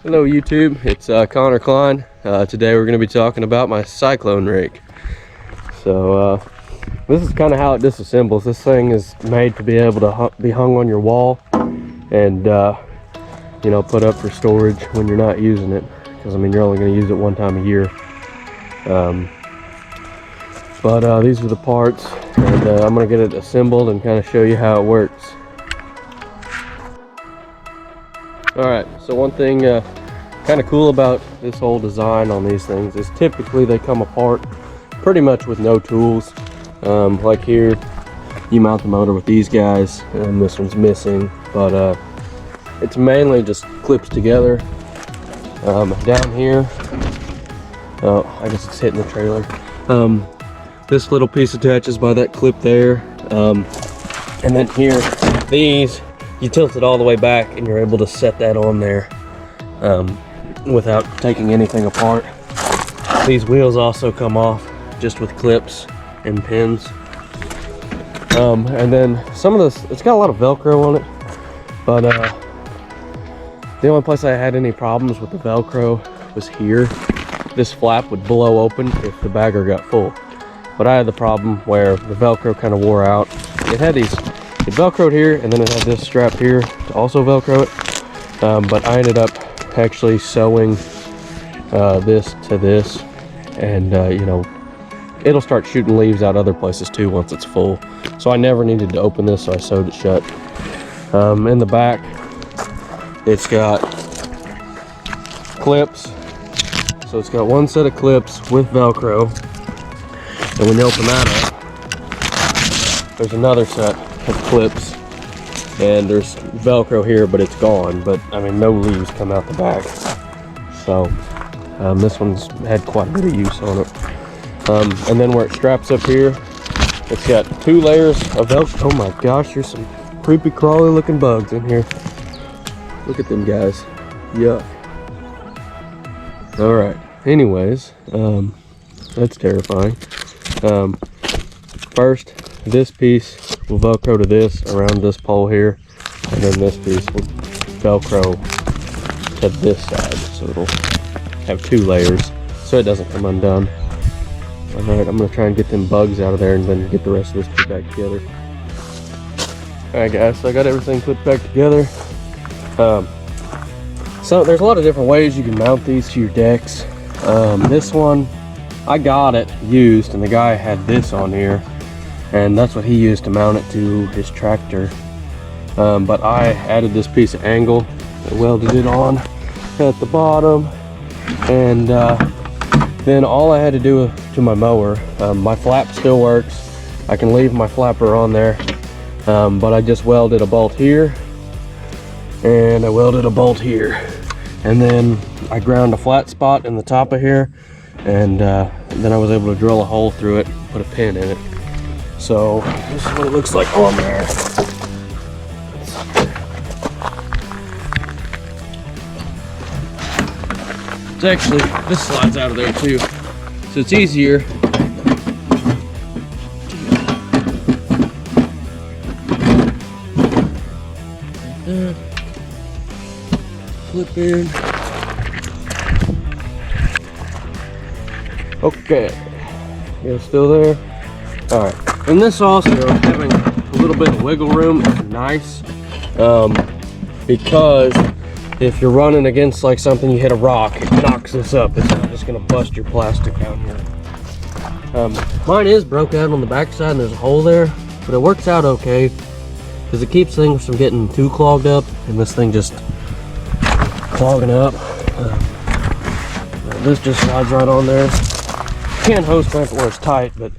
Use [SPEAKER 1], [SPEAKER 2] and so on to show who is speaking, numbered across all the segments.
[SPEAKER 1] Hello YouTube, it's Connor Klein. Today we're going to be talking about my Cyclone Rake. So this is kind of how it disassembles. This thing is made to be able to be hung on your wall and you know, put up for storage when you're not using it, because I mean you're only going to use it one time a year. But these are the parts, and I'm going to get it assembled and kind of show you how it works. Alright, so one thing kind of cool about this whole design on these things is typically they come apart pretty much with no tools. Like here, you mount the motor with these guys, and this one's missing, but it's mainly just clips together. Down here, oh, I guess it's hitting the trailer. This little piece attaches by that clip there, and then here, these, you tilt it all the way back and you're able to set that on there without taking anything apart. These wheels also come off just with clips and pins. And then some of this, it's got a lot of Velcro on it, but the only place I had any problems with the Velcro was here. This flap would blow open if the bagger got full. But I had the problem where the Velcro kind of wore out. It had these, it Velcroed here, and then it had this strap here to also Velcro it. But I ended up actually sewing this to this, and you know, it'll start shooting leaves out other places too once it's full. So I never needed to open this, so I sewed it shut. In the back, it's got clips. So it's got one set of clips with Velcro, and when you open that up, there's another set of clips, and there's Velcro here, but it's gone. But I mean, no leaves come out the back. So this one's had quite a bit of use on it. And then where it straps up here, it's got 2 layers of Velcro. Oh my gosh, there's some creepy crawly looking bugs in here. Look at them guys. Yuck. All right, anyways, that's terrifying. First, this piece will Velcro to this around this pole here, and then this piece will Velcro to this side, so it'll have 2 layers so it doesn't come undone. All right, I'm gonna try and get them bugs out of there and then get the rest of this put back together. All right guys, so I got everything put back together. So there's a lot of different ways you can mount these to your decks. This one, I got it used, and the guy had this on here, and that's what he used to mount it to his tractor. But I added this piece of angle, welded it on at the bottom, and then all I had to do to my mower, my flap still works. I can leave my flapper on there, but I just welded a bolt here, and I welded a bolt here, and then I ground a flat spot in the top of here, and then I was able to drill a hole through it, put a pin in it. So this is what it looks like on there. It's actually, this slides out of there too, so it's easier. Flip in. Okay, it's still there. All right, and this also, having a little bit of wiggle room is nice, because if you're running against like something, you hit a rock, it knocks this up. It's not just gonna bust your plastic down here. Mine is broke out on the back side, and there's a hole there, but it works out okay because it keeps things from getting too clogged up, and this thing just clogging up. This just slides right on there. You can hose clamp it where it's tight, but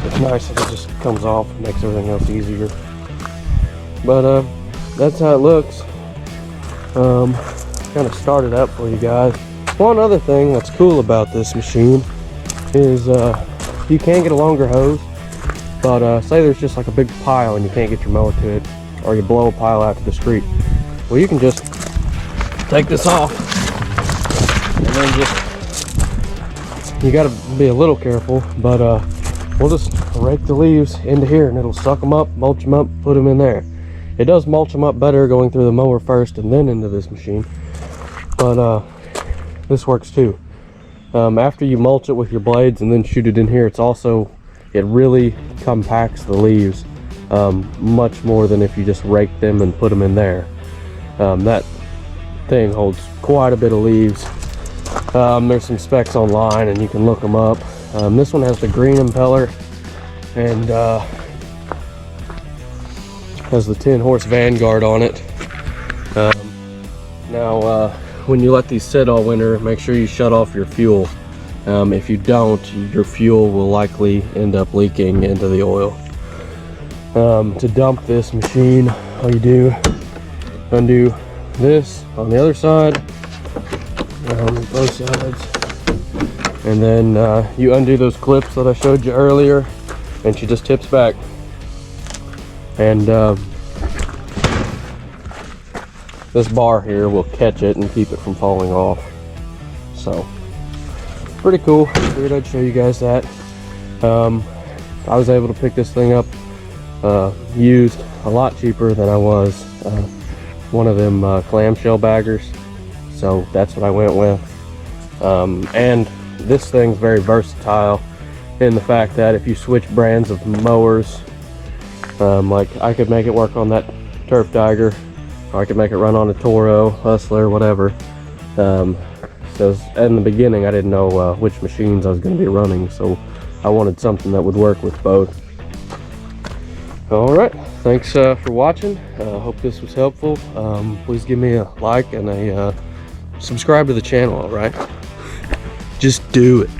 [SPEAKER 1] it's nice if it just comes off and makes everything else easier. But that's how it looks. Kind of start it up for you guys. One other thing that's cool about this machine is you can get a longer hose, but say there's just like a big pile and you can't get your mower to it, or you blow a pile out to the street. Well, you can just take this off, and then just, you gotta be a little careful, but we'll just rake the leaves into here and it'll suck them up, mulch them up, put them in there. It does mulch them up better going through the mower first and then into this machine. but this works too. After you mulch it with your blades and then shoot it in here, it really compacts the leaves much more than if you just rake them and put them in there. That thing holds quite a bit of leaves. There's some specs online and you can look them up. This one has the green impeller and has the 10-horse Vanguard on it. Now when you let these sit all winter, make sure you shut off your fuel. If you don't, your fuel will likely end up leaking into the oil. To dump this machine, all you do, undo this on the other side, both sides, and then you undo those clips that I showed you earlier, and she just tips back. And this bar here will catch it and keep it from falling off. So pretty cool. Figured I'd show you guys that. I was able to pick this thing up used a lot cheaper than I was one of them clamshell baggers, so that's what I went with. And this thing's very versatile in the fact that if you switch brands of mowers, like I could make it work on that Turf Tiger, or I could make it run on a Toro, Hustler, whatever. So in the beginning I didn't know which machines I was going to be running, so I wanted something that would work with both. Alright, thanks for watching. Hope this was helpful. Please give me a like and a subscribe to the channel, alright? Just do it.